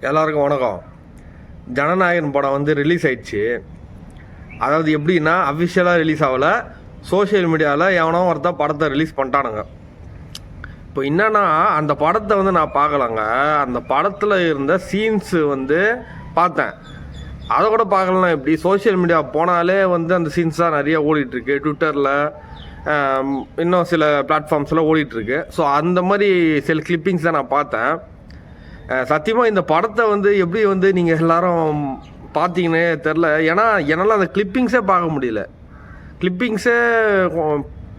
எல்லாருக்கும் வணக்கம். ஜனநாயகன் படம் வந்து ரிலீஸ் ஆயிடுச்சு. அதாவது எப்படின்னா அஃபிஷியலாக ரிலீஸ் ஆகலை, சோஷியல் மீடியாவில் எவனோ ஒருத்தர் படத்தை ரிலீஸ் பண்ணிட்டானுங்க. இப்போ என்னன்னா அந்த படத்தை வந்து நான் பார்க்கலாங்க. அந்த படத்தில் இருந்த சீன்ஸு வந்து பார்த்தேன். அதை கூட பார்க்கலாம். எப்படி சோஷியல் மீடியா போனாலே வந்து அந்த சீன்ஸ் தான் நிறைய ஓடிட்டுருக்கு. ட்விட்டரில் இன்னும் சில பிளாட்ஃபார்ம்ஸில் ஓடிட்டுருக்கு. ஸோ அந்த மாதிரி சில கிளிப்பிங்ஸ் தான் நான் பார்த்தேன். சத்தியமாக இந்த படத்தை வந்து எப்படி வந்து நீங்கள் எல்லாரும் பார்த்தீங்கன்னே தெரில. ஏன்னா என்னால் அந்த கிளிப்பிங்ஸே பார்க்க முடியல. கிளிப்பிங்ஸே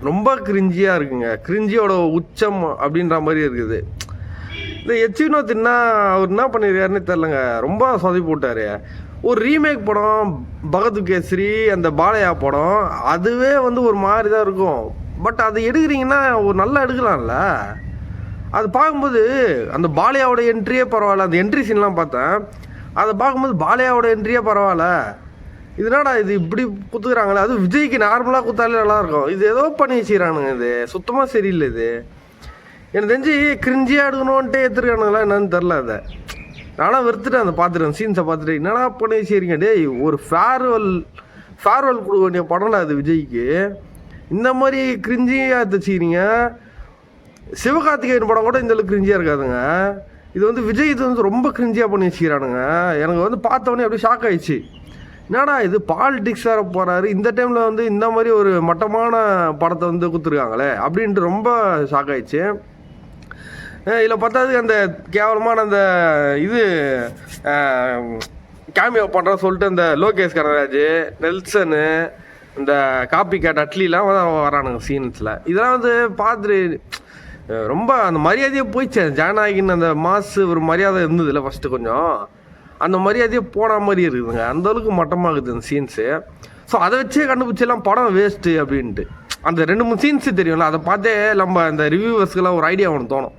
ரொம்ப கிரிஞ்சியாக இருக்குங்க. கிரிஞ்சியோட உச்சம் அப்படின்ற மாதிரி இருக்குது. இந்த எச்வினோத் என்ன அவர் என்ன பண்ணியிருக்காருன்னு தெரிலங்க. ரொம்ப சொதப்பி போட்டார். ஒரு ரீமேக் படம் பகத் கேசரி, அந்த பாலையா படம், அதுவே வந்து ஒரு மாதிரி தான் இருக்கும். பட் அது எடுக்கிறீங்கன்னா ஒரு நல்லா எடுக்கலாம்ல. அது பார்க்கும்போது அந்த பாலையாவோட என்ட்ரியே பரவாயில்ல. அந்த என்ட்ரி சீன்லாம் பார்த்தேன். அதை பார்க்கும்போது பாலையாவோட என்ட்ரியே பரவாயில்ல. இதனாடா இது இப்படி குத்துக்கிறாங்களே. அது விஜய்க்கு நார்மலாக குத்தாலே நல்லாயிருக்கும். இது ஏதோ பண்ணி வச்சுக்கிறானுங்க. இது சுத்தமாக சரியில்லை. இது எனக்கு தெரிஞ்சு கிரிஞ்சியாக எடுக்கணுன்ட்டு எடுத்துருக்கானுங்களா என்னன்னு தெரில. அதை நானும் வெறுத்துட்டேன். அதை பார்த்துட்டேன், சீன்ஸை பார்த்துட்டு என்னடா பண்ணி வச்சுக்கிறீங்க. டேய், ஒரு ஃபேர்வெல் கொடுக்க வேண்டிய படம்ல அது விஜய்க்கு. இந்த மாதிரி கிரிஞ்சியாக தச்சுக்கிறீங்க. சிவகார்த்திகேயன் படம் கூட இந்த அளவுக்கு கிரிஞ்சியாக இருக்காதுங்க. இது வந்து விஜய் இது வந்து ரொம்ப கிரிஞ்சியாக பண்ணி வச்சுக்கிறானுங்க. எனக்கு வந்து பார்த்தவொடனே அப்படியே ஷாக் ஆகிடுச்சு. என்னடா இது பாலிடிக்ஸ் வேறு போகிறாரு, இந்த டைமில் வந்து இந்த மாதிரி ஒரு மட்டமான படத்தை வந்து கொடுத்துருக்காங்களே அப்படின்ட்டு ரொம்ப ஷாக் ஆகிடுச்சு. இதில் பார்த்தாது அந்த கேவலமான அந்த இது கேமியோ பண்ணுற சொல்லிட்டு அந்த லோகேஷ் கனகராஜ், நெல்சனு, இந்த காப்பி கேட் அட்லிலாம் வரானுங்க சீன்ஸில். இதெல்லாம் வந்து பார்த்துட்டு ரொம்ப அந்த மரியாதையே போயிடுச்சு. ஜனநாயகின் அந்த மாசு ஒரு மரியாதை இருந்ததில்ல ஃபஸ்ட்டு, கொஞ்சம் அந்த மரியாதையே போன மாதிரி இருக்குதுங்க. அந்தளவுக்கு மட்டமாகுது அந்த சீன்ஸு. ஸோ அதை வச்சே கண்டுபிடிச்செல்லாம் படம் வேஸ்ட்டு அப்படின்ட்டு. அந்த 2-3 சீன்ஸு தெரியும்ல, அதை பார்த்தே நம்ம இந்த ரிவ்யூவர்ஸ்க்கெல்லாம் ஒரு ஐடியா ஒன்று தோணும்.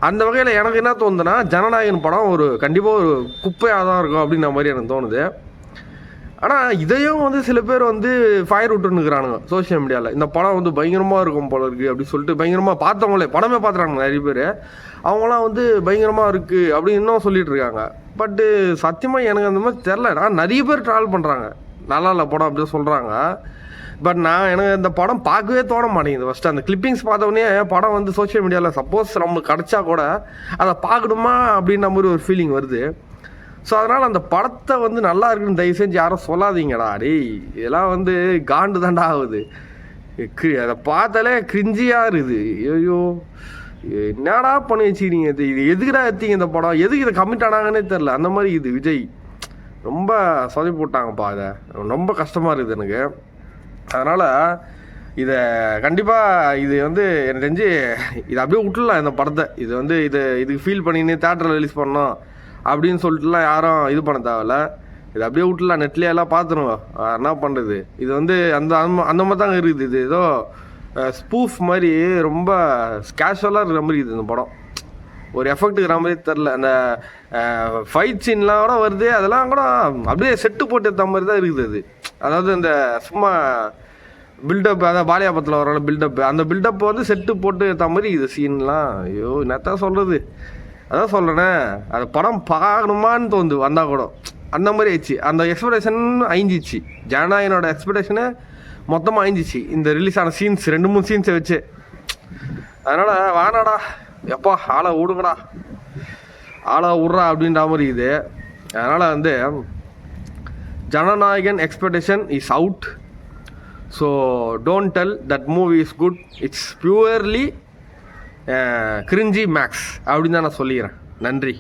அந்த வகையில் எனக்கு என்ன தோணுதுன்னா, ஜனநாயகன் படம் ஒரு கண்டிப்பாக ஒரு குப்பையாக தான் இருக்கும் அப்படின்ற மாதிரி எனக்கு தோணுது. ஆனால் இதையும் வந்து சில பேர் வந்து ஃபயர் விட்டுருக்குறானுங்க சோஷியல் மீடியாவில். இந்த படம் வந்து பயங்கரமாக இருக்கும் போல இருக்குது அப்படின்னு சொல்லிட்டு பயங்கரமாக பார்த்தவங்களே படமே பார்த்துறாங்க நிறைய பேர். அவங்களாம் வந்து பயங்கரமாக இருக்குது அப்படின்னு இன்னும் சொல்லிட்டு இருக்காங்க. பட்டு சத்தியமாக எனக்கு அந்த மாதிரி தெரில. நான் நிறைய பேர் ட்ராவல் பண்ணுறாங்க நல்லா இல்லை படம் அப்படின்னு சொல்கிறாங்க. பட் எனக்கு இந்த படம் பார்க்கவே தோண மாட்டேங்குது. ஃபஸ்ட்டு அந்த கிளிப்பிங்ஸ் பார்த்தோடனே படம் வந்து சோஷியல் மீடியாவில் சப்போஸ் நம்மளுக்கு கிடச்சா கூட அதை பார்க்கணுமா அப்படின்ற மாதிரி ஒரு ஃபீலிங் வருது. ஸோ அதனால் அந்த படத்தை வந்து நல்லா இருக்குன்னு தயவு செஞ்சு யாரும் சொல்லாதீங்கடா. டேய், இதெல்லாம் வந்து காண்டு தாண்டா ஆகுது. அதை பார்த்தாலே கிரிஞ்சியாக இருக்குது. ஐயோ, என்னடா பண்ணி வச்சுக்கிறீங்க. இது எதுக்குடா எடுத்தீங்க இந்த படம், எதுக்கு இதை கமிட் ஆனாங்கன்னே தெரில. அந்த மாதிரி இது விஜய் ரொம்ப சொதப்பி போட்டாங்கப்பா. அதை ரொம்ப கஷ்டமாக இருக்குது எனக்கு. அதனால் இதை கண்டிப்பாக இது வந்து எனக்கு தெரிஞ்சு இதை அப்படியே விட்டுடலாம் இந்த படத்தை. இது வந்து இதுக்கு ஃபீல் பண்ணின்னு தேட்டரில் ரிலீஸ் பண்ணோம் அப்படின்னு சொல்லிட்டுலாம் யாரும் இது பண்ண தேவையில்ல. இது அப்படியே விட்டுலாம், நெட்லேயே எல்லாம் பார்த்துருவோம். என்ன பண்ணுறது. இது வந்து அந்த மாதிரி தாங்க இருக்குது. இது ஏதோ ஸ்பூஃப் மாதிரி ரொம்ப கேஷுவலாக இருக்கிற மாதிரி இருக்குது இந்த படம். ஒரு எஃபெக்ட் இருக்கிற மாதிரி தெரில. அந்த ஃபைட் சீன்லாம் கூட வருது, அதெல்லாம் கூட அப்படியே செட்டு போட்டு ஏற்ற மாதிரி தான் இருக்குது அது. அதாவது இந்த சும்மா பில்டப், அதாவது பாலியா படத்தில் வர பில்டப்பு, அந்த பில்டப் வந்து செட்டு போட்டு ஏற்ற மாதிரி இது சீன்லாம். ஐயோ, என்னத்தான் சொல்கிறது. அதான் சொல்கிறேனே, அது படம் பார்க்கணுமான்னு தோணுது வந்தால் கூட. அந்த மாதிரி ஆயிடுச்சு. அந்த எக்ஸ்பெக்டேஷன் அழிஞ்சிச்சு. ஜனநாயகனோட எக்ஸ்பெக்டேஷனு மொத்தமாக அழிஞ்சிச்சு இந்த ரிலீஸ் ஆன சீன்ஸ், 2-3 சீன்ஸை வச்சு. அதனால் வேணாடா, எப்பா ஆளை விடுங்கடா, ஆளை விட்றா அப்படின்ற மாதிரி இது. அதனால் வந்து Jananayagan expectation is out. So don't tell that movie is good. It's purely cringy max அப்படின்னு தான் நான் சொல்லிக்கிறேன். நன்றி.